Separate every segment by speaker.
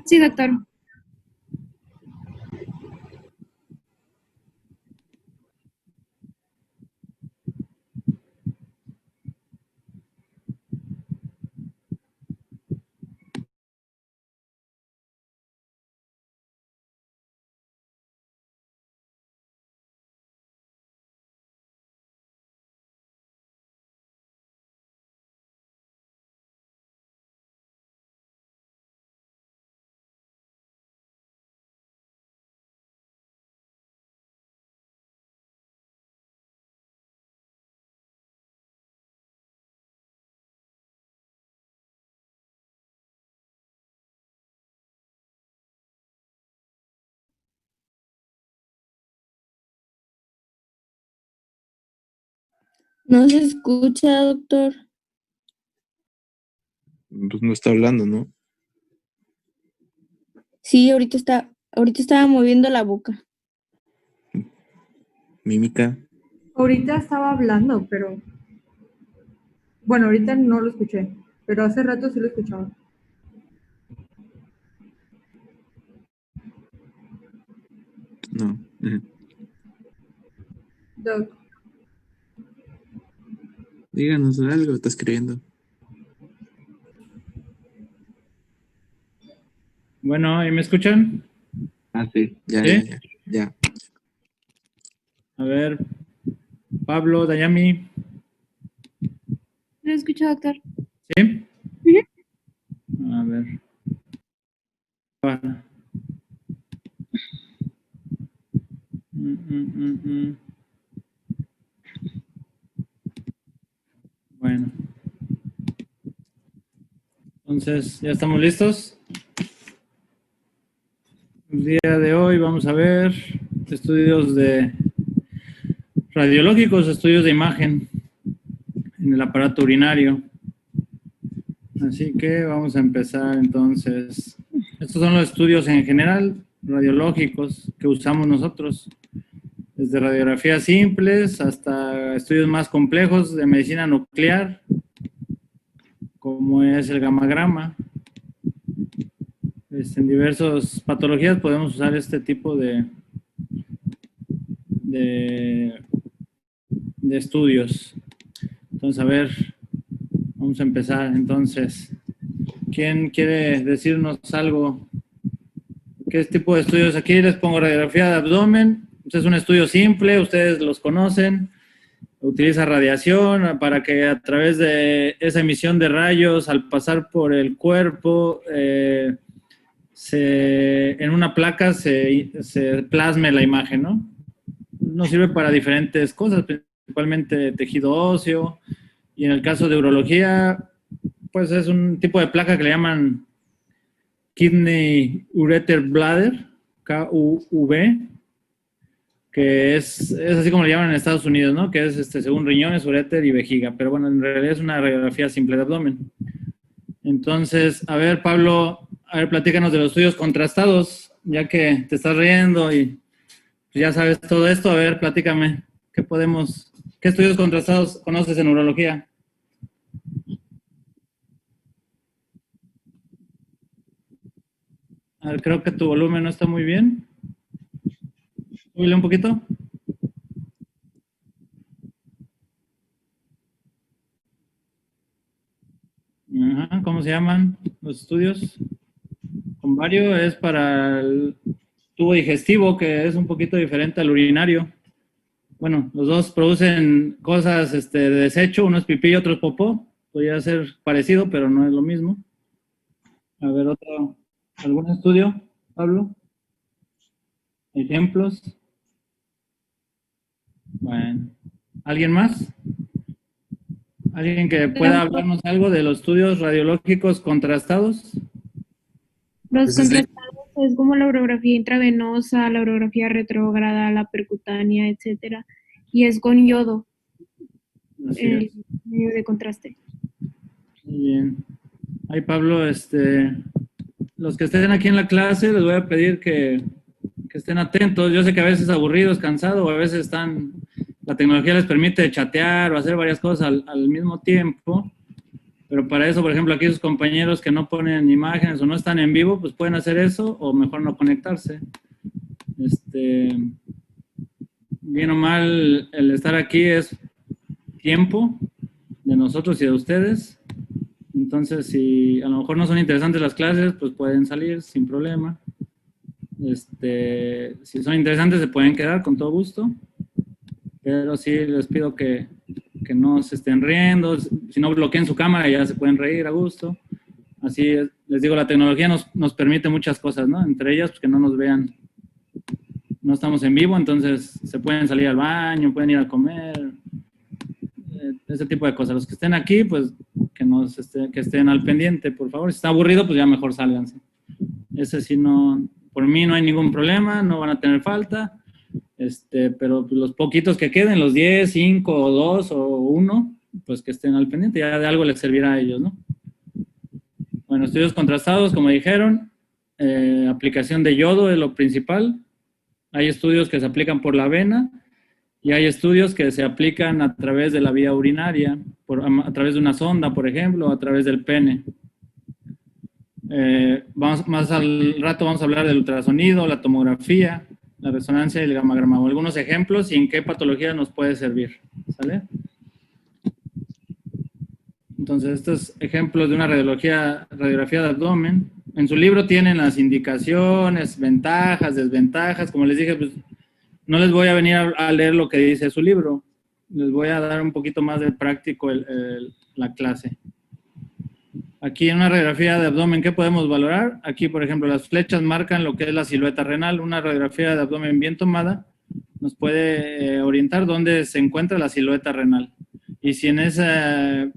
Speaker 1: Sí, doctor.
Speaker 2: No se escucha, doctor.
Speaker 3: Pues no está hablando, ¿no?
Speaker 2: Sí, ahorita estaba moviendo la boca.
Speaker 3: Mímica.
Speaker 4: Ahorita estaba hablando, pero... Bueno, ahorita no lo escuché, pero hace rato sí lo escuchaba.
Speaker 3: No.
Speaker 4: Doc,
Speaker 3: Díganos algo, está escribiendo.
Speaker 5: Bueno, ¿y me escuchan?
Speaker 3: Sí. Ya,
Speaker 5: ¿Sí?
Speaker 3: ya.
Speaker 5: A ver, Pablo, Dayami,
Speaker 1: ¿Lo escucha, doctor?
Speaker 5: ¿sí?
Speaker 1: Ujú.
Speaker 5: A ver. Bueno. Entonces, ¿ya estamos listos? El día de hoy vamos a ver estudios radiológicos, estudios de imagen en el aparato urinario. Así que vamos a empezar entonces. Estos son los estudios en general radiológicos que usamos nosotros, desde radiografías simples hasta estudios más complejos de medicina nuclear, como es el gamagrama. En diversas patologías podemos usar este tipo de estudios. Entonces, a ver, vamos a empezar. Entonces, ¿quién quiere decirnos algo? ¿Qué tipo de estudios? Aquí les pongo radiografía de abdomen. Este es un estudio simple, ustedes los conocen. Utiliza radiación para que a través de esa emisión de rayos, al pasar por el cuerpo, en una placa se plasme la imagen, ¿no? Nos sirve para diferentes cosas, principalmente tejido óseo, y en el caso de urología, pues es un tipo de placa que le llaman Kidney Ureter Bladder, KUV, que es así como le llaman en Estados Unidos, ¿no? Que es según riñones, uréter y vejiga, pero bueno, en realidad es una radiografía simple de abdomen. Entonces, a ver, Pablo, a ver, platícanos de los estudios contrastados, ya que te estás riendo y ya sabes todo esto, a ver, platícame, ¿qué estudios contrastados conoces en urología? A ver, creo que tu volumen no está muy bien. Súbele un poquito. Ajá, ¿cómo se llaman los estudios? Convario es para el tubo digestivo, que es un poquito diferente al urinario. Bueno, los dos producen cosas de desecho, uno es pipí y otro es popó. Podría ser parecido, pero no es lo mismo. A ver, ¿algún estudio, Pablo? ¿Ejemplos? Bueno, ¿alguien más? ¿Alguien que pueda hablarnos algo de los estudios radiológicos contrastados?
Speaker 1: Los contrastados es como la urografía intravenosa, la urografía retrógrada, la percutánea, etcétera. Y es con yodo, el medio de contraste.
Speaker 5: Muy bien. Ay, Pablo, los que estén aquí en la clase, les voy a pedir que estén atentos. Yo sé que a veces es aburrido, es cansado, o a veces la tecnología les permite chatear o hacer varias cosas al mismo tiempo. Pero para eso, por ejemplo, aquí sus compañeros que no ponen imágenes o no están en vivo, pues pueden hacer eso o mejor no conectarse. Bien o mal, el estar aquí es tiempo de nosotros y de ustedes. Entonces, si a lo mejor no son interesantes las clases, pues pueden salir sin problema. Si son interesantes, se pueden quedar con todo gusto. Pero sí les pido que no se estén riendo. Si no bloqueen su cámara, ya se pueden reír a gusto. Así les digo, la tecnología nos permite muchas cosas, ¿no? Entre ellas, pues que no nos vean. No estamos en vivo, entonces se pueden salir al baño, pueden ir a comer, ese tipo de cosas. Los que estén aquí, pues que estén al pendiente, por favor. Si está aburrido, pues ya mejor sálganse. Ese sí no, por mí no hay ningún problema, no van a tener falta. Pero los poquitos que queden, los 10, 5 o 2 o 1, pues que estén al pendiente, ya de algo les servirá a ellos, ¿no? Bueno, estudios contrastados, como dijeron, aplicación de yodo es lo principal. Hay estudios que se aplican por la vena y hay estudios que se aplican a través de la vía urinaria, a través de una sonda, por ejemplo, o a través del pene. Más al rato vamos a hablar del ultrasonido, la tomografía, la resonancia y el gamagrama. Algunos ejemplos y en qué patología nos puede servir. ¿Sale? Entonces, estos ejemplos de una radiografía de abdomen. En su libro tienen las indicaciones, ventajas, desventajas. Como les dije, pues no les voy a venir a leer lo que dice su libro. Les voy a dar un poquito más de práctico la clase. Aquí en una radiografía de abdomen, ¿qué podemos valorar? Aquí, por ejemplo, las flechas marcan lo que es la silueta renal. Una radiografía de abdomen bien tomada nos puede orientar dónde se encuentra la silueta renal. Y si en esa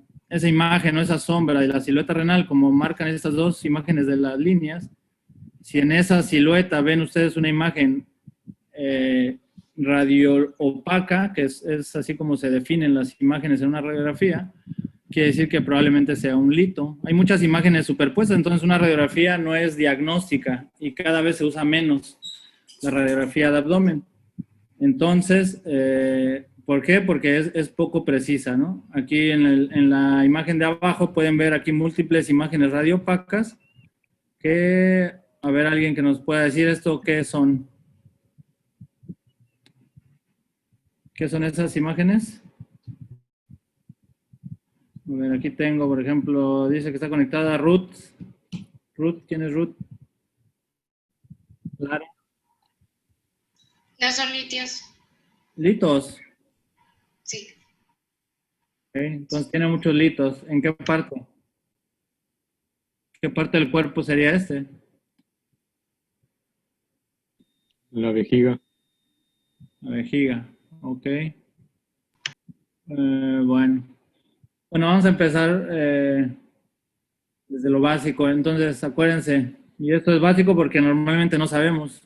Speaker 5: imagen o esa sombra de la silueta renal, como marcan estas dos imágenes de las líneas, si en esa silueta ven ustedes una imagen radio opaca, que es así como se definen las imágenes en una radiografía, quiere decir que probablemente sea un lito. Hay muchas imágenes superpuestas, entonces una radiografía no es diagnóstica y cada vez se usa menos la radiografía de abdomen. Entonces, ¿por qué? Porque es poco precisa, ¿no? Aquí en la imagen de abajo pueden ver aquí múltiples imágenes radiopacas que, a ver, alguien que nos pueda decir esto, ¿qué son? ¿Qué son esas imágenes? A ver, aquí tengo, por ejemplo, dice que está conectada Ruth. Ruth, ¿quién es Ruth? Lara.
Speaker 6: No son litios.
Speaker 5: Litos.
Speaker 6: Sí.
Speaker 5: Okay, entonces tiene muchos litos. ¿En qué parte? ¿Qué parte del cuerpo sería este?
Speaker 7: La vejiga.
Speaker 5: La vejiga, ok. Bueno, vamos a empezar desde lo básico. Entonces, acuérdense, y esto es básico porque normalmente no sabemos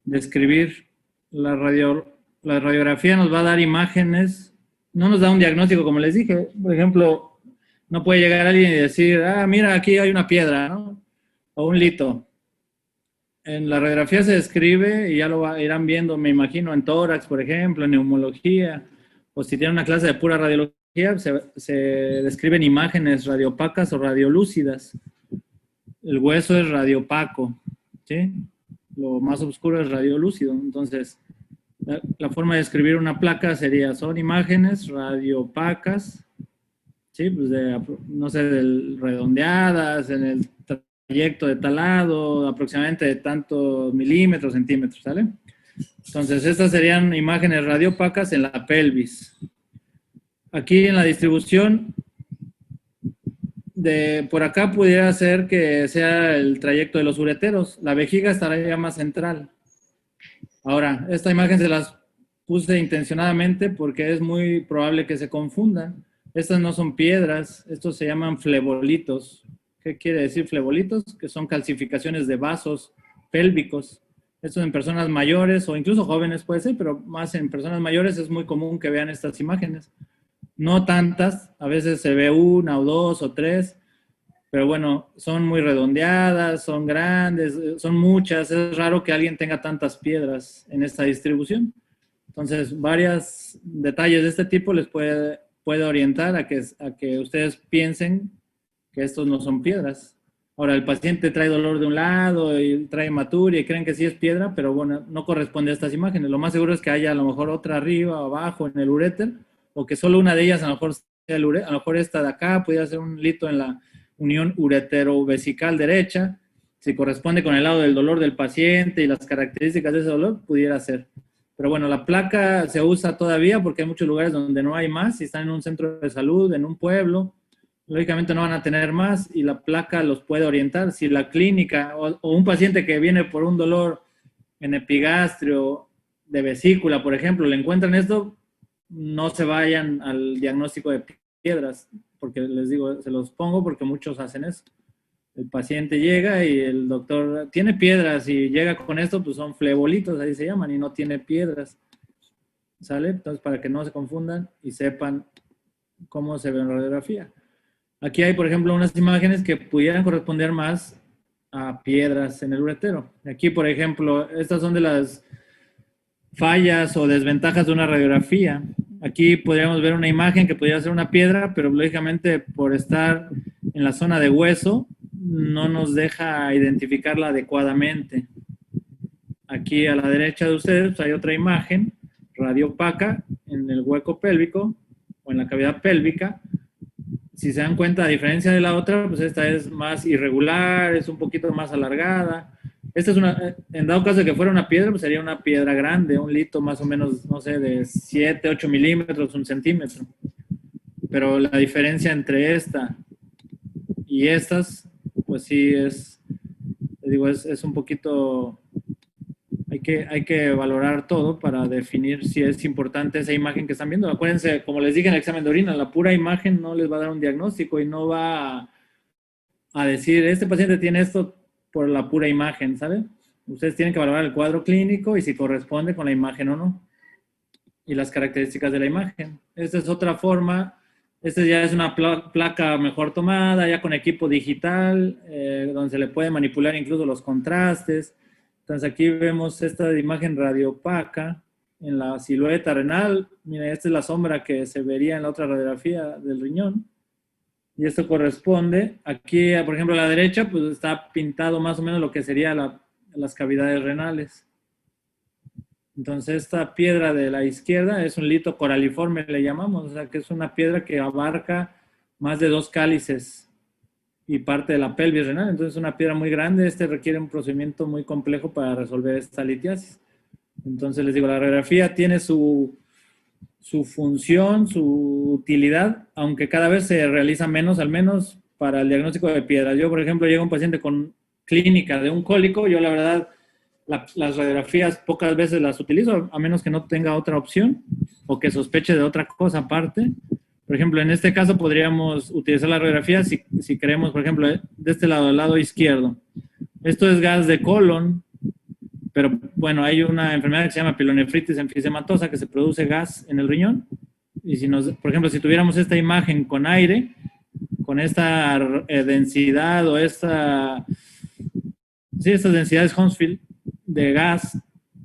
Speaker 5: describir. La radiografía nos va a dar imágenes, no nos da un diagnóstico, como les dije. Por ejemplo, no puede llegar alguien y decir, mira, aquí hay una piedra, ¿no? O un lito. En la radiografía se describe, y ya lo irán viendo, me imagino, en tórax, por ejemplo, en neumología, o si tienen una clase de pura radiología, se describen imágenes radiopacas o radiolúcidas. El hueso es radiopaco, ¿sí? Lo más oscuro es radiolúcido. Entonces, la forma de describir una placa sería, son imágenes radiopacas, ¿sí? Pues no sé, redondeadas, en el trayecto de tal lado, aproximadamente de tantos milímetros, centímetros, ¿sale? Entonces, estas serían imágenes radiopacas en la pelvis. Aquí en la distribución, por acá pudiera ser que sea el trayecto de los ureteros. La vejiga estaría más central. Ahora, esta imagen se las puse intencionadamente porque es muy probable que se confundan. Estas no son piedras, estos se llaman flebolitos. ¿Qué quiere decir flebolitos? Que son calcificaciones de vasos pélvicos. Esto en personas mayores o incluso jóvenes puede ser, pero más en personas mayores es muy común que vean estas imágenes. No tantas, a veces se ve una o dos o tres, pero bueno, son muy redondeadas, son grandes, son muchas. Es raro que alguien tenga tantas piedras en esta distribución. Entonces, varios detalles de este tipo les puede orientar a que ustedes piensen que estos no son piedras. Ahora, el paciente trae dolor de un lado y trae hematuria y creen que sí es piedra, pero bueno, no corresponde a estas imágenes. Lo más seguro es que haya a lo mejor otra arriba o abajo en el uréter, o que solo una de ellas a lo mejor sea el uréter, a lo mejor esta de acá pudiera ser un lito en la unión uretero-vesical derecha. Si corresponde con el lado del dolor del paciente y las características de ese dolor, pudiera ser. Pero bueno, la placa se usa todavía porque hay muchos lugares donde no hay más. Si están en un centro de salud, en un pueblo, lógicamente no van a tener más y la placa los puede orientar. Si la clínica o un paciente que viene por un dolor en epigastrio de vesícula, por ejemplo, le encuentran esto, no se vayan al diagnóstico de piedras, porque les digo, se los pongo porque muchos hacen eso. El paciente llega y el doctor tiene piedras y llega con esto, pues son flebolitos, ahí se llaman, y no tiene piedras. ¿Sale? Entonces, para que no se confundan y sepan cómo se ve en radiografía. Aquí hay, por ejemplo, unas imágenes que pudieran corresponder más a piedras en el uretero. Aquí, por ejemplo, estas son de las fallas o desventajas de una radiografía. Aquí podríamos ver una imagen que podría ser una piedra, pero lógicamente por estar en la zona de hueso, no nos deja identificarla adecuadamente. Aquí a la derecha de ustedes pues, hay otra imagen, radiopaca, en el hueco pélvico o en la cavidad pélvica. Si se dan cuenta, a diferencia de la otra, pues esta es más irregular, es un poquito más alargada. Esta es una, en dado caso de que fuera una piedra, pues sería una piedra grande, un lito más o menos, no sé, de 7, 8 milímetros, 1 centímetro. Pero la diferencia entre esta y estas, pues sí es, digo, es un poquito, hay que valorar todo para definir si es importante esa imagen que están viendo. Acuérdense, como les dije en el examen de orina, la pura imagen no les va a dar un diagnóstico y no va a decir, este paciente tiene esto por la pura imagen, ¿sabe? Ustedes tienen que valorar el cuadro clínico y si corresponde con la imagen o no. Y las características de la imagen. Esta es otra forma. Esta ya es una placa mejor tomada, ya con equipo digital, donde se le puede manipular incluso los contrastes. Entonces aquí vemos esta imagen radiopaca en la silueta renal. Miren, esta es la sombra que se vería en la otra radiografía del riñón. Y esto corresponde, aquí por ejemplo a la derecha, pues está pintado más o menos lo que serían las cavidades renales. Entonces esta piedra de la izquierda es un lito coraliforme, le llamamos, o sea que es una piedra que abarca más de 2 cálices y parte de la pelvis renal. Entonces es una piedra muy grande, requiere un procedimiento muy complejo para resolver esta litiasis. Entonces les digo, la radiografía tiene su función, su utilidad, aunque cada vez se realiza menos, al menos para el diagnóstico de piedras. Yo, por ejemplo, llega un paciente con clínica de un cólico, yo la verdad, las radiografías pocas veces las utilizo, a menos que no tenga otra opción o que sospeche de otra cosa aparte. Por ejemplo, en este caso podríamos utilizar la radiografía si queremos, por ejemplo, de este lado, del lado izquierdo. Esto es gas de colon, pero bueno, hay una enfermedad que se llama pilonefritis enfisematosa que se produce gas en el riñón. Y si por ejemplo, si tuviéramos esta imagen con aire, con esta densidad o estas densidades Hounsfield de gas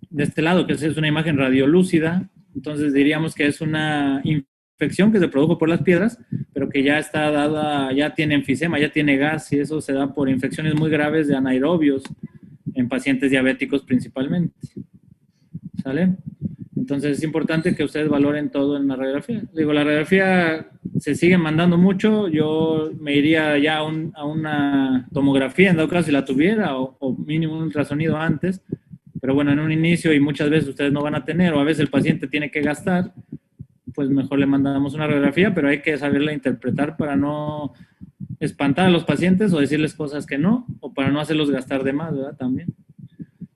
Speaker 5: de este lado, que es una imagen radiolúcida, entonces diríamos que es una infección que se produjo por las piedras, pero que ya está dada, ya tiene enfisema, ya tiene gas, y eso se da por infecciones muy graves de anaerobios en pacientes diabéticos principalmente. ¿Sale? Entonces es importante que ustedes valoren todo en la radiografía. Digo, la radiografía se sigue mandando mucho, yo me iría ya a una tomografía, en dado caso si la tuviera, o mínimo un ultrasonido antes, pero bueno, en un inicio y muchas veces ustedes no van a tener, o a veces el paciente tiene que gastar, pues mejor le mandamos una radiografía, pero hay que saberla interpretar para no espantar a los pacientes o decirles cosas que no, o para no hacerlos gastar de más, ¿verdad? También.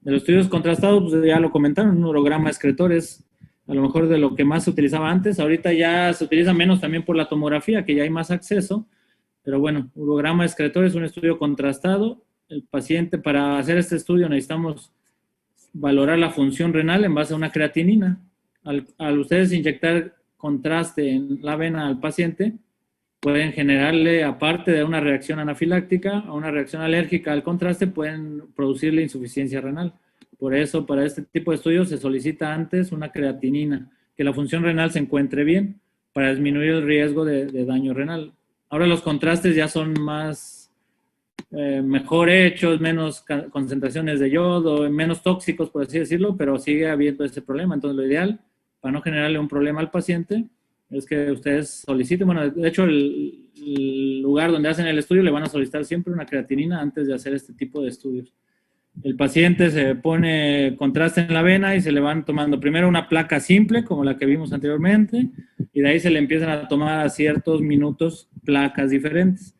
Speaker 5: De los estudios contrastados, pues ya lo comentaron, un urograma excretor es a lo mejor de lo que más se utilizaba antes. Ahorita ya se utiliza menos también por la tomografía, que ya hay más acceso. Pero bueno, urograma excretor es un estudio contrastado. El paciente, para hacer este estudio necesitamos valorar la función renal en base a una creatinina. Al ustedes inyectar contraste en la vena al paciente, pueden generarle, aparte de una reacción anafiláctica, a una reacción alérgica al contraste, pueden producirle insuficiencia renal. Por eso, para este tipo de estudios se solicita antes una creatinina, que la función renal se encuentre bien, para disminuir el riesgo de daño renal. Ahora los contrastes ya son más mejor hechos, menos concentraciones de yodo, menos tóxicos, por así decirlo, pero sigue habiendo ese problema. Entonces, lo ideal, para no generarle un problema al paciente, es que ustedes soliciten, bueno, de hecho, el lugar donde hacen el estudio le van a solicitar siempre una creatinina antes de hacer este tipo de estudios. El paciente se pone contraste en la vena y se le van tomando primero una placa simple, como la que vimos anteriormente, y de ahí se le empiezan a tomar a ciertos minutos placas diferentes.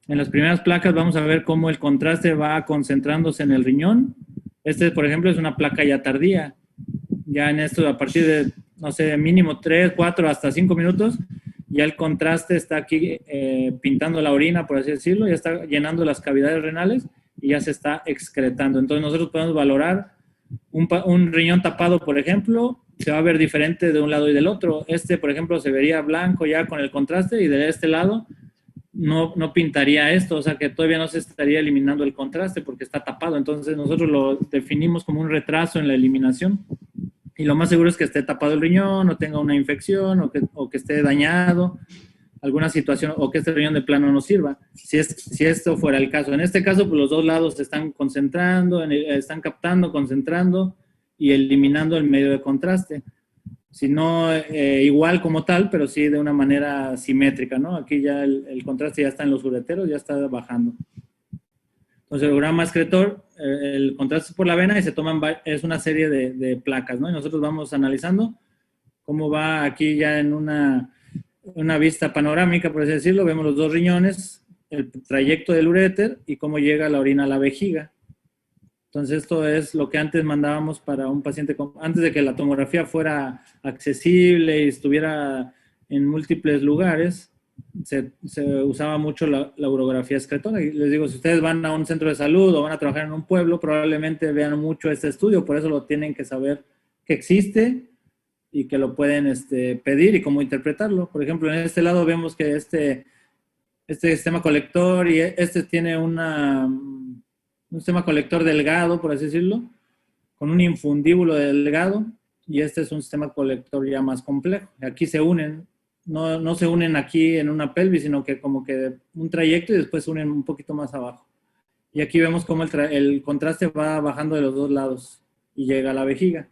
Speaker 5: En las primeras placas vamos a ver cómo el contraste va concentrándose en el riñón. Este, por ejemplo, es una placa ya tardía. Ya en esto, a partir de, no sé, mínimo 3, 4, hasta 5 minutos, ya el contraste está aquí pintando la orina, por así decirlo, ya está llenando las cavidades renales y ya se está excretando. Entonces nosotros podemos valorar un riñón tapado, por ejemplo, se va a ver diferente de un lado y del otro. Este, por ejemplo, se vería blanco ya con el contraste y de este lado no pintaría esto, o sea que todavía no se estaría eliminando el contraste porque está tapado. Entonces nosotros lo definimos como un retraso en la eliminación. Y lo más seguro es que esté tapado el riñón, o tenga una infección, o que esté dañado, alguna situación, o que este riñón de plano no sirva, si esto fuera el caso. En este caso, pues los dos lados se están concentrando, están captando, concentrando y eliminando el medio de contraste. Si no igual como tal, pero sí de una manera simétrica, ¿no? Aquí ya el contraste ya está en los ureteros, ya está bajando. Entonces, el urograma excretor, el contraste por la vena y se toman, es una serie de placas, ¿no? Y nosotros vamos analizando cómo va aquí ya en una vista panorámica, por así decirlo. Vemos los dos riñones, el trayecto del uréter y cómo llega la orina a la vejiga. Entonces, esto es lo que antes mandábamos para un paciente, antes de que la tomografía fuera accesible y estuviera en múltiples lugares. Se usaba mucho la urografía excretora. Y les digo, si ustedes van a un centro de salud o van a trabajar en un pueblo, probablemente vean mucho este estudio, por eso lo tienen que saber que existe y que lo pueden pedir y cómo interpretarlo. Por ejemplo, en este lado vemos que este sistema colector y tiene un sistema colector delgado, por así decirlo, con un infundíbulo delgado, y este es un sistema colector ya más complejo. Aquí se unen. No se unen aquí en una pelvis, sino que como que un trayecto y después se unen un poquito más abajo. Y aquí vemos cómo el contraste va bajando de los dos lados y llega a la vejiga.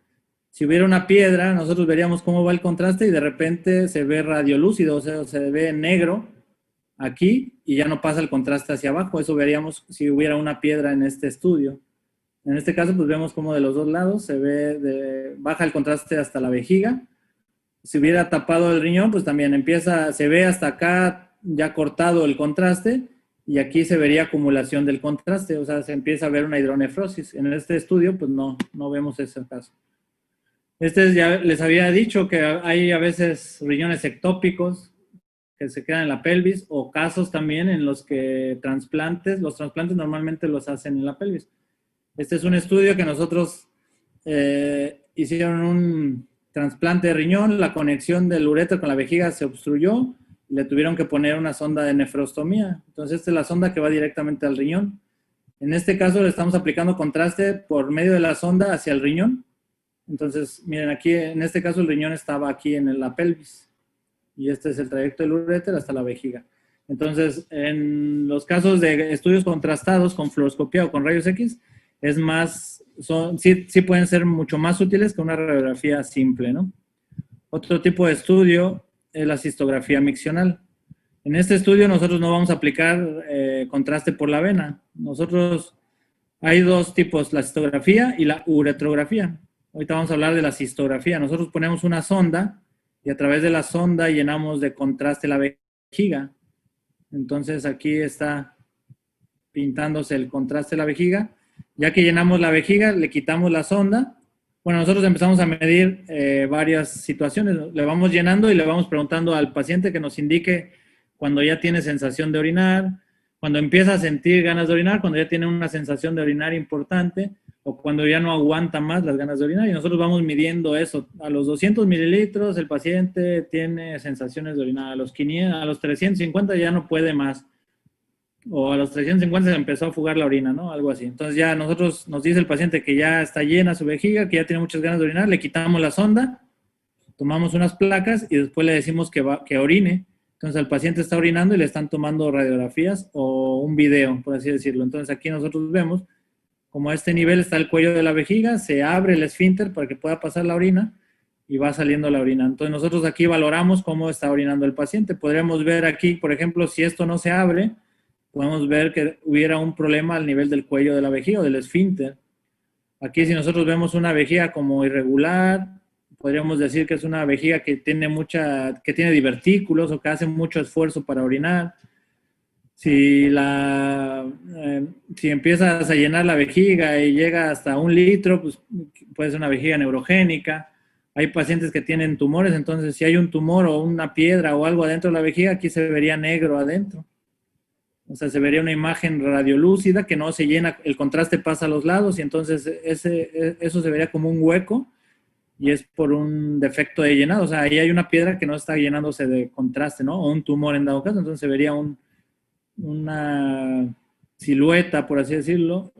Speaker 5: Si hubiera una piedra, nosotros veríamos cómo va el contraste y de repente se ve radiolúcido, o sea, se ve negro aquí y ya no pasa el contraste hacia abajo. Eso veríamos si hubiera una piedra en este estudio. En este caso, pues vemos cómo de los dos lados se ve, baja el contraste hasta la vejiga. Si hubiera tapado el riñón, pues también se ve hasta acá ya cortado el contraste y aquí se vería acumulación del contraste, o sea, se empieza a ver una hidronefrosis. En este estudio, pues no vemos ese caso. Ya les había dicho que hay a veces riñones ectópicos que se quedan en la pelvis o casos también en los que los trasplantes normalmente los hacen en la pelvis. Este es un estudio que nosotros hicieron un trasplante de riñón, la conexión del uréter con la vejiga se obstruyó y le tuvieron que poner una sonda de nefrostomía. Entonces, esta es la sonda que va directamente al riñón. En este caso, le estamos aplicando contraste por medio de la sonda hacia el riñón. Entonces, miren, aquí en este caso el riñón estaba aquí en la pelvis y este es el trayecto del uréter hasta la vejiga. Entonces, en los casos de estudios contrastados con fluoroscopía o con rayos X, es más, sí pueden ser mucho más útiles que una radiografía simple, ¿no? Otro tipo de estudio es la cistografía miccional. En este estudio nosotros no vamos a aplicar contraste por la vena. Hay dos tipos, la cistografía y la uretrografía. Ahorita vamos a hablar de la cistografía. Nosotros ponemos una sonda y a través de la sonda llenamos de contraste la vejiga. Entonces aquí está pintándose el contraste de la vejiga. Ya que llenamos la vejiga, le quitamos la sonda. Bueno, nosotros empezamos a medir varias situaciones. Le vamos llenando y le vamos preguntando al paciente que nos indique cuando ya tiene sensación de orinar, cuando empieza a sentir ganas de orinar, cuando ya tiene una sensación de orinar importante o cuando ya no aguanta más las ganas de orinar. Y nosotros vamos midiendo eso. A los 200 mililitros el paciente tiene sensaciones de orinar. A los 350 ya no puede más. O a los 350 se empezó a fugar la orina, ¿no? Algo así. Entonces ya nos dice el paciente que ya está llena su vejiga, que ya tiene muchas ganas de orinar, le quitamos la sonda, tomamos unas placas y después le decimos que orine. Entonces el paciente está orinando y le están tomando radiografías o un video, por así decirlo. Entonces aquí nosotros vemos como a este nivel está el cuello de la vejiga, se abre el esfínter para que pueda pasar la orina y va saliendo la orina. Entonces nosotros aquí valoramos cómo está orinando el paciente. Podríamos ver aquí, por ejemplo, si esto no se abre, podemos ver que hubiera un problema al nivel del cuello de la vejiga o del esfínter. Aquí si nosotros vemos una vejiga como irregular, podríamos decir que es una vejiga que tiene divertículos o que hace mucho esfuerzo para orinar. Si empiezas a llenar la vejiga y llega hasta 1 litro, pues puede ser una vejiga neurogénica. Hay pacientes que tienen tumores, entonces si hay un tumor o una piedra o algo adentro de la vejiga, aquí se vería negro adentro. O sea, se vería una imagen radiolúcida que no se llena, el contraste pasa a los lados y entonces eso se vería como un hueco y es por un defecto de llenado. O sea, ahí hay una piedra que no está llenándose de contraste, ¿no? O un tumor en dado caso, entonces se vería una silueta, por así decirlo,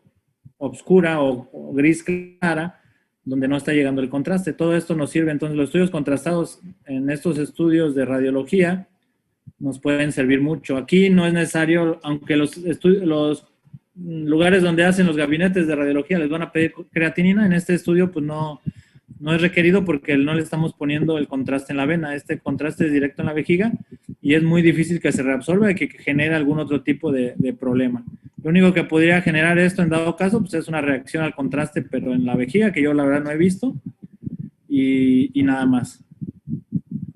Speaker 5: oscura o gris clara, donde no está llegando el contraste. Todo esto nos sirve, entonces los estudios contrastados en estos estudios de radiología nos pueden servir mucho. Aquí no es necesario, aunque los lugares donde hacen los gabinetes de radiología les van a pedir creatinina, en este estudio pues no es requerido porque no le estamos poniendo el contraste en la vena. Este contraste es directo en la vejiga y es muy difícil que se reabsorba y que genere algún otro tipo de problema. Lo único que podría generar esto en dado caso pues es una reacción al contraste, pero en la vejiga, que yo la verdad no he visto, y nada más.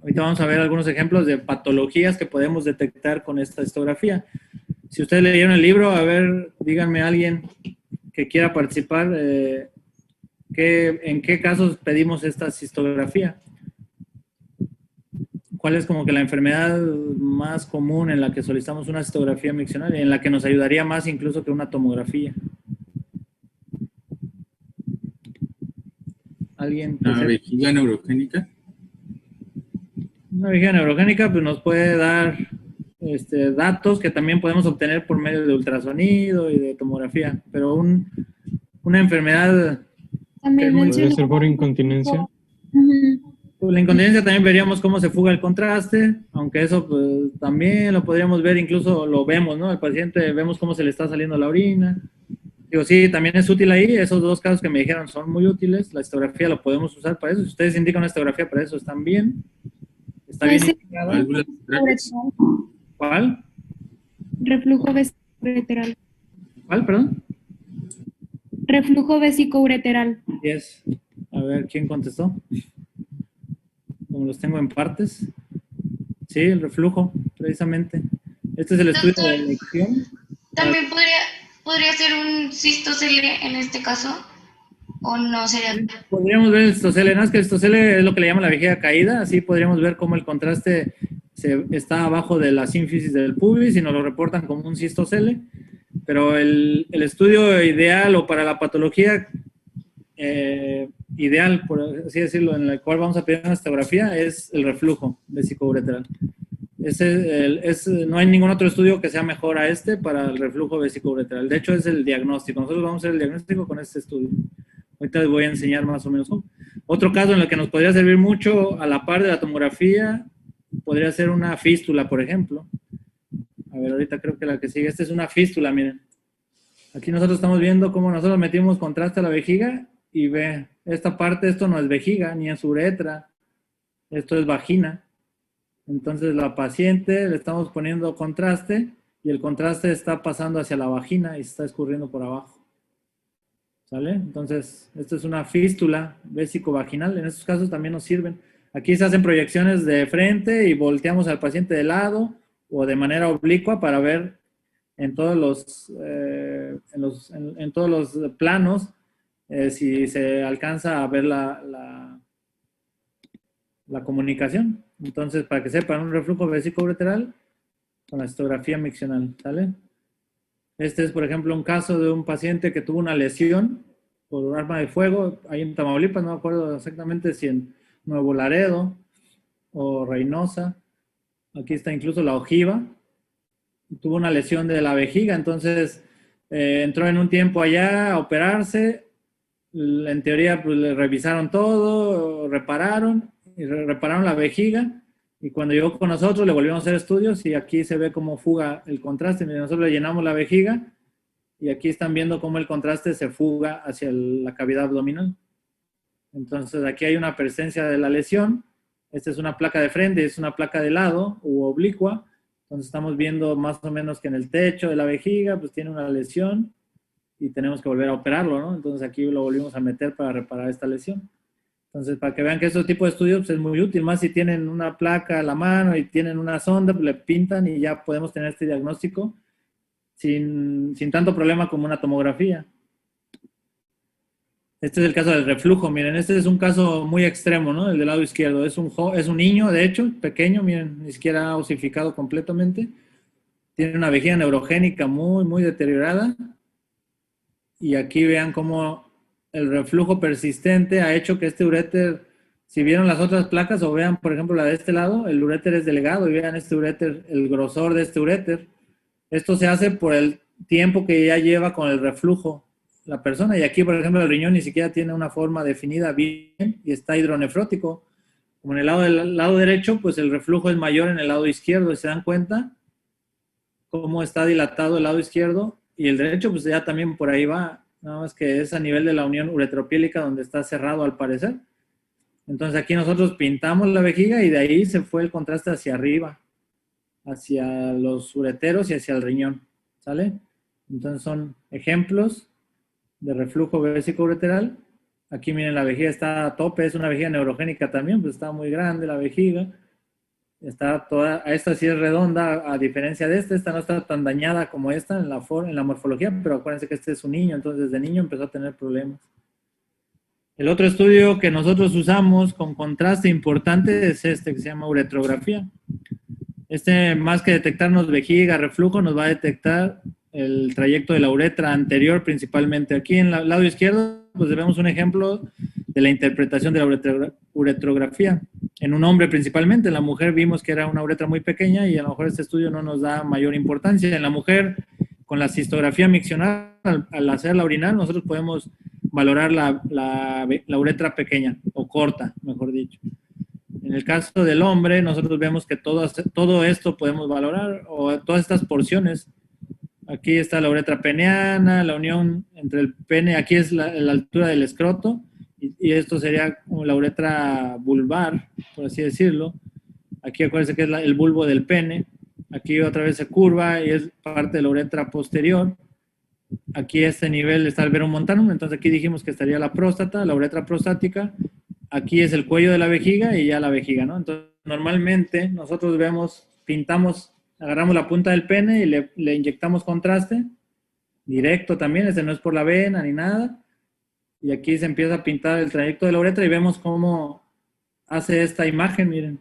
Speaker 5: Ahorita vamos a ver algunos ejemplos de patologías que podemos detectar con esta histografía. Si ustedes leyeron el libro, a ver, díganme a alguien que quiera participar, ¿en qué casos pedimos esta histografía? ¿Cuál es como que la enfermedad más común en la que solicitamos una histografía miccional y en la que nos ayudaría más incluso que una tomografía? ¿Alguien?
Speaker 3: ¿La vejiga neurogénica?
Speaker 5: Una vejiga neurogénica pues, nos puede dar datos que también podemos obtener por medio de ultrasonido y de tomografía, pero una enfermedad...
Speaker 1: También
Speaker 7: ¿Podría
Speaker 1: mencionó-
Speaker 7: ser por incontinencia?
Speaker 1: Ujú.
Speaker 5: Pues la incontinencia también veríamos cómo se fuga el contraste, aunque eso pues, también lo podríamos ver, incluso lo vemos, ¿no? El paciente vemos cómo se le está saliendo la orina. Digo, sí, también es útil ahí, esos dos casos que me dijeron son muy útiles, la histografía lo podemos usar para eso, si ustedes indican una histografía para eso, están bien, está bien
Speaker 1: Ese-
Speaker 5: indicada.
Speaker 3: ¿Válvulas ventrales?
Speaker 5: ¿Cuál?
Speaker 1: Reflujo vesicoureteral.
Speaker 5: ¿Cuál, perdón?
Speaker 1: Reflujo vesicoureteral.
Speaker 5: Yes. A ver, ¿quién contestó? Como los tengo en partes. Sí, el reflujo, precisamente. Este es el estudio de elección.
Speaker 6: ¿También podría ser un cistocele en este caso? ¿O no sería?
Speaker 5: Podríamos ver el cistocele, ¿no? Es que el cistocele es lo que le llaman la vejiga caída, así podríamos ver cómo el contraste está abajo de la sínfisis del pubis y nos lo reportan como un cistocele, pero el estudio ideal o para la patología ideal, por así decirlo, en el cual vamos a pedir una histografía es el reflujo vesicoureteral. No hay ningún otro estudio que sea mejor a este para el reflujo vesicoureteral. De hecho, es el diagnóstico. Nosotros vamos a hacer el diagnóstico con este estudio. Ahorita les voy a enseñar más o menos cómo. Otro caso en el que nos podría servir mucho a la par de la tomografía podría ser una fístula, por ejemplo. A ver, ahorita creo que la que sigue. Esta es una fístula, miren. Aquí nosotros estamos viendo cómo nosotros metimos contraste a la vejiga y ve, esta parte, esto no es vejiga, ni es uretra. Esto es vagina. Entonces la paciente le estamos poniendo contraste y el contraste está pasando hacia la vagina y se está escurriendo por abajo. ¿Sale? Entonces, esto es una fístula vésico-vaginal. En estos casos también nos sirven. Aquí se hacen proyecciones de frente y volteamos al paciente de lado o de manera oblicua para ver en todos los planos si se alcanza a ver la comunicación. Entonces, para que sepan, un reflujo vesicoureteral con la histografía miccional, ¿sale? Este es, por ejemplo, un caso de un paciente que tuvo una lesión por arma de fuego, ahí en Tamaulipas, no me acuerdo exactamente si en Nuevo Laredo o Reynosa. Aquí está incluso la ojiva. Tuvo una lesión de la vejiga, entonces entró en un tiempo allá a operarse. En teoría, pues le revisaron todo, repararon la vejiga Y cuando llegó con nosotros, le volvimos a hacer estudios y aquí se ve cómo fuga el contraste. Miren, nosotros le llenamos la vejiga y aquí están viendo cómo el contraste se fuga hacia la cavidad abdominal. Entonces aquí hay una presencia de la lesión. Esta es una placa de frente, es una placa de lado u oblicua. Entonces estamos viendo más o menos que en el techo de la vejiga pues tiene una lesión y tenemos que volver a operarlo, ¿no? Entonces aquí lo volvimos a meter para reparar esta lesión. Entonces, para que vean que este tipo de estudios pues, es muy útil, más si tienen una placa a la mano y tienen una sonda, pues le pintan y ya podemos tener este diagnóstico sin tanto problema como una tomografía. Este es el caso del reflujo, miren, este es un caso muy extremo, ¿no? El del lado izquierdo, es un niño, de hecho, pequeño, miren, ni siquiera osificado completamente. Tiene una vejiga neurogénica muy, muy deteriorada. Y aquí vean cómo el reflujo persistente ha hecho que este uréter, si vieron las otras placas o vean, por ejemplo, la de este lado, el uréter es delegado y vean este uréter, el grosor de este uréter. Esto se hace por el tiempo que ya lleva con el reflujo la persona. Y aquí, por ejemplo, el riñón ni siquiera tiene una forma definida bien y está hidronefrótico. Como en el lado derecho, pues el reflujo es mayor en el lado izquierdo. ¿Se dan cuenta cómo está dilatado el lado izquierdo? Y el derecho, pues ya también por ahí va. Nada más que es a nivel de la unión uretropiélica donde está cerrado al parecer. Entonces aquí nosotros pintamos la vejiga y de ahí se fue el contraste hacia arriba, hacia los ureteros y hacia el riñón. ¿Sale? Entonces son ejemplos de reflujo vesicoureteral. Aquí miren, la vejiga está a tope, es una vejiga neurogénica también, pues está muy grande la vejiga. Está toda, esta sí es redonda, a diferencia de esta no está tan dañada como esta en la morfología, pero acuérdense que este es un niño, entonces desde niño empezó a tener problemas. El otro estudio que nosotros usamos con contraste importante es este que se llama uretrografía. Este, más que detectarnos vejiga, reflujo, nos va a detectar el trayecto de la uretra anterior principalmente. Aquí en el lado izquierdo, pues vemos un ejemplo de la interpretación de la uretrografía. En un hombre principalmente, en la mujer vimos que era una uretra muy pequeña y a lo mejor este estudio no nos da mayor importancia. En la mujer, con la cistografía miccional, al hacer la urinal, nosotros podemos valorar la uretra pequeña o corta, mejor dicho. En el caso del hombre, nosotros vemos que todo esto podemos valorar, o todas estas porciones. Aquí está la uretra peneana, la unión entre el pene, aquí es la altura del escroto, y esto sería como la uretra vulvar, por así decirlo. Aquí acuérdense que es el bulbo del pene. Aquí otra vez se curva y es parte de la uretra posterior. Aquí a este nivel está el verumontanum, entonces aquí dijimos que estaría la próstata, la uretra prostática. Aquí es el cuello de la vejiga y ya la vejiga, ¿no? Entonces, normalmente nosotros pintamos, agarramos la punta del pene y le inyectamos contraste, directo también, ese no es por la vena ni nada. Y aquí se empieza a pintar el trayecto de la uretra y vemos cómo hace esta imagen, miren.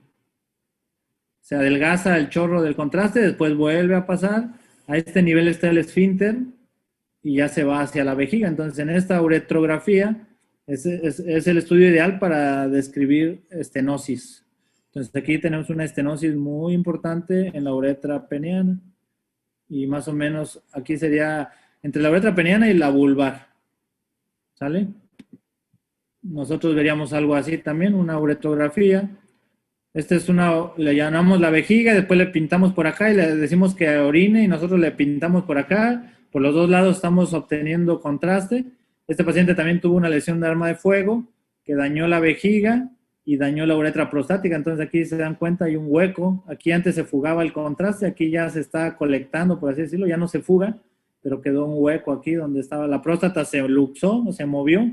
Speaker 5: Se adelgaza el chorro del contraste, después vuelve a pasar. A este nivel está el esfínter y ya se va hacia la vejiga. Entonces, en esta uretrografía es el estudio ideal para describir estenosis. Entonces, aquí tenemos una estenosis muy importante en la uretra peneana. Y más o menos aquí sería entre la uretra peneana y la vulvar. ¿Sale? Nosotros veríamos algo así también, una uretrografía. Le llamamos la vejiga, después le pintamos por acá y le decimos que orine y nosotros le pintamos por acá. Por los dos lados estamos obteniendo contraste. Este paciente también tuvo una lesión de arma de fuego que dañó la vejiga y dañó la uretra prostática. Entonces aquí se dan cuenta, hay un hueco. Aquí antes se fugaba el contraste, aquí ya se está colectando, por así decirlo, ya no se fuga, pero quedó un hueco aquí donde estaba la próstata, se luxó o se movió.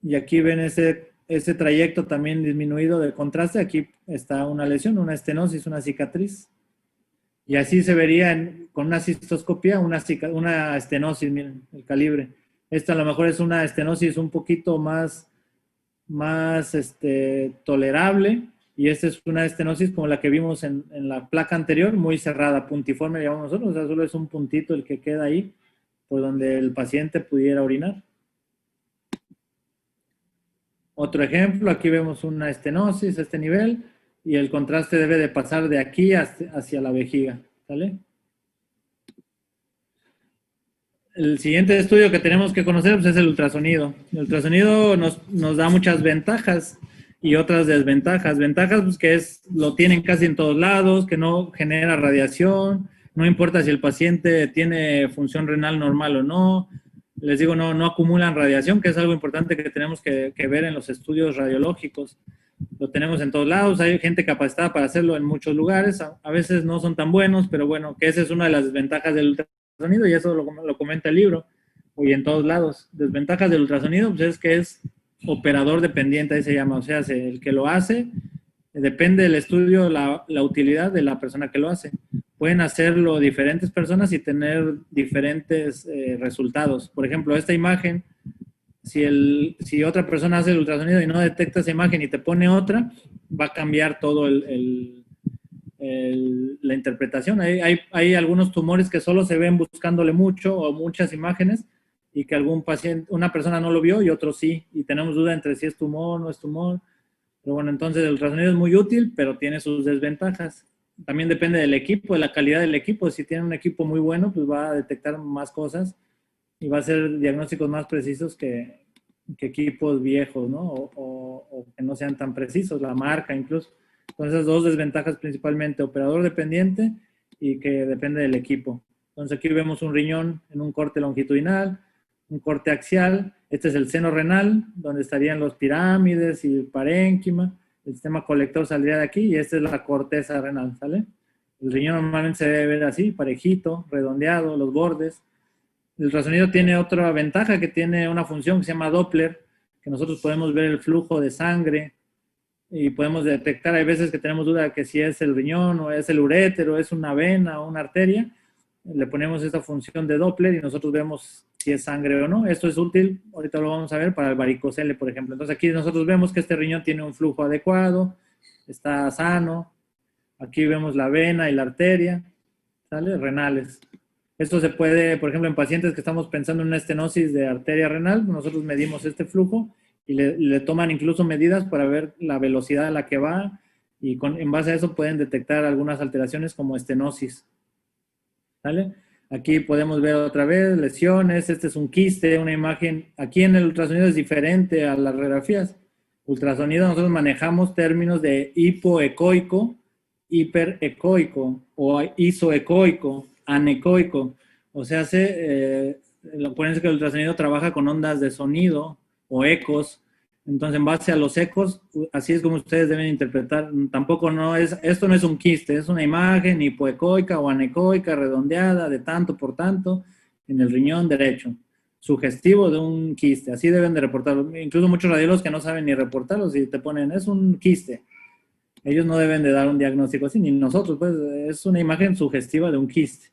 Speaker 5: Y aquí ven ese trayecto también disminuido de contraste. Aquí está una lesión, una estenosis, una cicatriz. Y así se vería con una cistoscopía, una estenosis, miren, el calibre. Esta a lo mejor es una estenosis un poquito más tolerable, y esta es una estenosis como la que vimos en la placa anterior, muy cerrada, puntiforme, le llamamos nosotros, o sea, solo es un puntito el que queda ahí, por donde el paciente pudiera orinar. Otro ejemplo, aquí vemos una estenosis a este nivel, y el contraste debe de pasar de aquí hacia la vejiga, ¿sale? El siguiente estudio que tenemos que conocer pues, es el ultrasonido. El ultrasonido nos da muchas ventajas y otras desventajas. Ventajas, pues que lo tienen casi en todos lados, que no genera radiación, no importa si el paciente tiene función renal normal o no. Les digo, no acumulan radiación, que es algo importante que tenemos que ver en los estudios radiológicos. Lo tenemos en todos lados, hay gente capacitada para hacerlo en muchos lugares, a veces no son tan buenos, pero bueno, que esa es una de las desventajas del ultrasonido y eso lo comenta el libro, y en todos lados. Desventajas del ultrasonido, pues es que es operador dependiente, ahí se llama, o sea, el que lo hace, depende del estudio, la utilidad de la persona que lo hace. Pueden hacerlo diferentes personas y tener diferentes resultados. Por ejemplo, esta imagen, si otra persona hace el ultrasonido y no detecta esa imagen y te pone otra, va a cambiar todo la interpretación. Hay algunos tumores que solo se ven buscándole mucho o muchas imágenes y que algún paciente, una persona no lo vio y otro sí, y tenemos duda entre si es tumor o no es tumor. Pero bueno, entonces el ultrasonido es muy útil, pero tiene sus desventajas. También depende del equipo, de la calidad del equipo. Si tiene un equipo muy bueno, pues va a detectar más cosas y va a hacer diagnósticos más precisos que equipos viejos, ¿no? O que no sean tan precisos, la marca incluso. Entonces, esas dos desventajas principalmente, operador dependiente y que depende del equipo. Entonces, aquí vemos un riñón en un corte longitudinal, un corte axial. Este es el seno renal, donde estarían los pirámides y el parénquima. El sistema colector saldría de aquí y esta es la corteza renal, ¿sale? El riñón normalmente se debe ver así, parejito, redondeado, los bordes. El ultrasonido tiene otra ventaja, que tiene una función que se llama Doppler, que nosotros podemos ver el flujo de sangre y podemos detectar, hay veces que tenemos duda de que si es el riñón o es el urétero, es una vena o una arteria, le ponemos esta función de Doppler y nosotros vemos si es sangre o no. Esto es útil, ahorita lo vamos a ver para el varicocele, por ejemplo. Entonces aquí nosotros vemos que este riñón tiene un flujo adecuado, está sano. Aquí vemos la vena y la arteria, ¿sale? Renales. Esto se puede, por ejemplo, en pacientes que estamos pensando en una estenosis de arteria renal, nosotros medimos este flujo y le toman incluso medidas para ver la velocidad a la que va y en base a eso pueden detectar algunas alteraciones como estenosis. ¿Vale? Aquí podemos ver otra vez lesiones, este es un quiste, una imagen. Aquí en el ultrasonido es diferente a las radiografías. Ultrasonido nosotros manejamos términos de hipoecoico, hiperecoico o isoecoico, anecoico. O sea, acuérdense que el ultrasonido trabaja con ondas de sonido o ecos. Entonces, en base a los ecos, así es como ustedes deben interpretar. Tampoco esto no es un quiste, es una imagen hipoecoica o anecoica redondeada de tanto por tanto en el riñón derecho. Sugestivo de un quiste, así deben de reportarlo. Incluso muchos radiólogos que no saben ni reportarlo, si te ponen, es un quiste. Ellos no deben de dar un diagnóstico así, ni nosotros, pues es una imagen sugestiva de un quiste.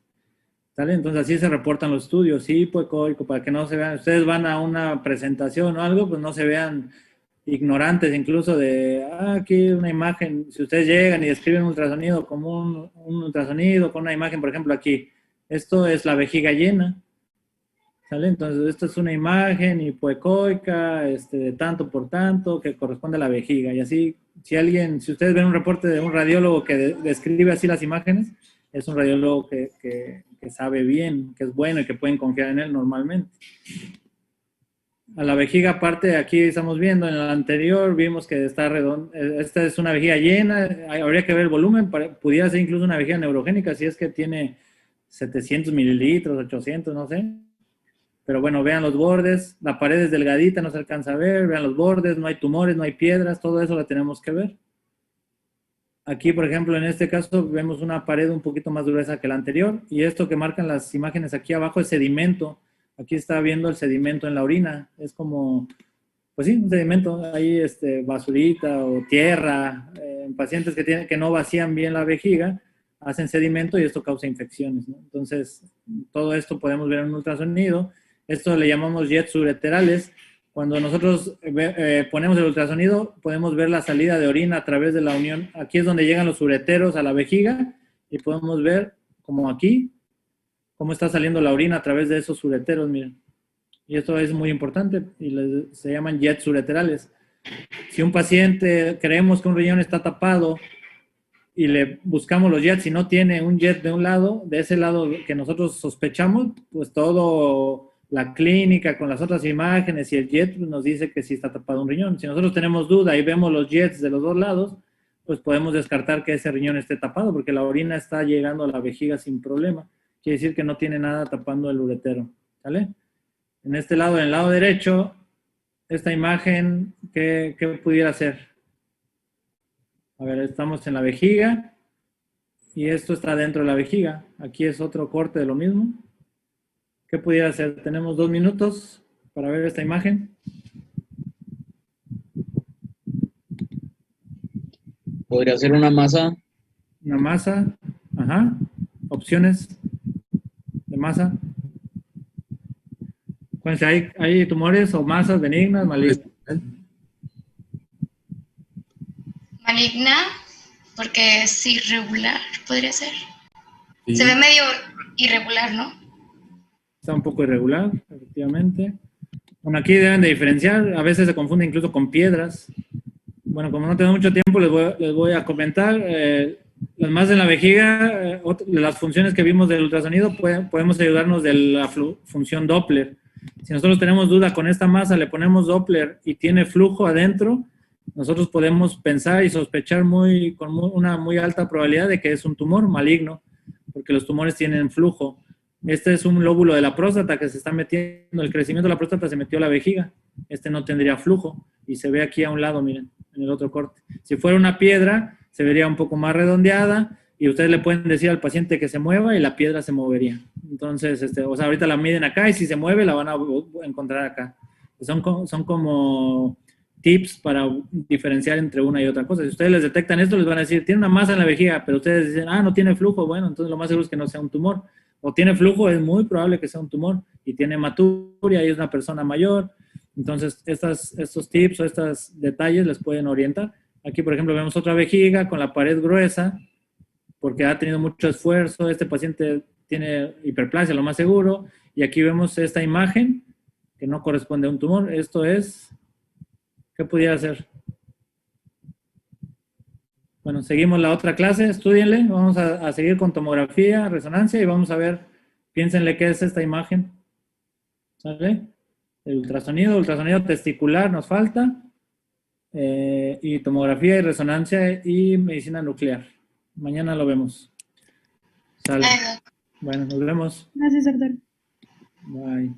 Speaker 5: ¿Sale? Entonces así se reportan los estudios, hipoecoico, para que no se vean, ustedes van a una presentación o algo, pues no se vean ignorantes incluso de, aquí una imagen, si ustedes llegan y describen un ultrasonido como un ultrasonido con una imagen, por ejemplo aquí, esto es la vejiga llena, ¿sale? Entonces esto es una imagen hipoecoica, de tanto por tanto, que corresponde a la vejiga, y así, si ustedes ven un reporte de un radiólogo que describe así las imágenes, es un radiólogo que sabe bien, que es bueno y que pueden confiar en él normalmente. A la vejiga aparte, aquí estamos viendo, en el anterior vimos que está redonda, esta es una vejiga llena, habría que ver el volumen, pudiera ser incluso una vejiga neurogénica, si es que tiene 700 mililitros, 800, no sé. Pero bueno, vean los bordes, la pared es delgadita, no se alcanza a ver, vean los bordes, no hay tumores, no hay piedras, todo eso lo tenemos que ver. Aquí, por ejemplo, en este caso vemos una pared un poquito más gruesa que la anterior y esto que marcan las imágenes aquí abajo es sedimento. Aquí está viendo el sedimento en la orina. Es como, pues sí, un sedimento. Ahí basurita o tierra. En pacientes que no vacían bien la vejiga, hacen sedimento y esto causa infecciones, ¿no? Entonces, todo esto podemos ver en un ultrasonido. Esto le llamamos jets ureterales. Cuando nosotros ponemos el ultrasonido, podemos ver la salida de orina a través de la unión. Aquí es donde llegan los ureteros a la vejiga y podemos ver, como aquí, cómo está saliendo la orina a través de esos ureteros, miren. Y esto es muy importante y se llaman jets ureterales. Si un paciente creemos que un riñón está tapado y le buscamos los jets y no tiene un jet de un lado, de ese lado que nosotros sospechamos, pues todo la clínica con las otras imágenes y el jet pues, nos dice que sí está tapado un riñón. Si nosotros tenemos duda y vemos los jets de los dos lados, pues podemos descartar que ese riñón esté tapado porque la orina está llegando a la vejiga sin problema. Quiere decir que no tiene nada tapando el uretero. ¿Sale? En este lado, en el lado derecho, esta imagen, ¿qué pudiera ser? A ver, estamos en la vejiga y esto está dentro de la vejiga. Aquí es otro corte de lo mismo. ¿Qué pudiera ser? Tenemos 2 minutos para ver esta imagen.
Speaker 8: Podría ser una masa.
Speaker 5: Una masa. Ajá. Opciones de masa. Pues hay tumores o masas benignas, malignas.
Speaker 6: Maligna, porque es irregular, podría ser.
Speaker 3: Sí.
Speaker 6: Se ve medio irregular, ¿no?
Speaker 5: Está un poco irregular, efectivamente. Bueno, aquí deben de diferenciar. A veces se confunde incluso con piedras. Bueno, como no tengo mucho tiempo, les voy a comentar. Las masas en la vejiga, de las funciones que vimos del ultrasonido, podemos ayudarnos de la función Doppler. Si nosotros tenemos duda con esta masa, le ponemos Doppler y tiene flujo adentro, nosotros podemos pensar y sospechar con una muy alta probabilidad de que es un tumor maligno, porque los tumores tienen flujo. Este es un lóbulo de la próstata que se está metiendo, el crecimiento de la próstata se metió a la vejiga. Este no tendría flujo y se ve aquí a un lado, miren, en el otro corte. Si fuera una piedra, se vería un poco más redondeada y ustedes le pueden decir al paciente que se mueva y la piedra se movería. Entonces, o sea, ahorita la miden acá y si se mueve la van a encontrar acá. Son como tips para diferenciar entre una y otra cosa. Si ustedes les detectan esto, les van a decir, tiene una masa en la vejiga, pero ustedes dicen, no tiene flujo. Bueno, entonces lo más seguro es que no sea un tumor. O tiene flujo, es muy probable que sea un tumor. Y tiene hematuria y es una persona mayor. Entonces, estos tips o estos detalles les pueden orientar. Aquí, por ejemplo, vemos otra vejiga con la pared gruesa, porque ha tenido mucho esfuerzo. Este paciente tiene hiperplasia, lo más seguro. Y aquí vemos esta imagen que no corresponde a un tumor. Esto es, ¿qué pudiera ser? Bueno, seguimos la otra clase, estudienle. Vamos a seguir con tomografía, resonancia y vamos a ver, piénsenle qué es esta imagen. ¿Sale? El ultrasonido testicular nos falta. Y tomografía y resonancia y medicina nuclear. Mañana lo vemos. Sale. Bueno, nos vemos.
Speaker 1: Gracias, doctor.
Speaker 5: Bye.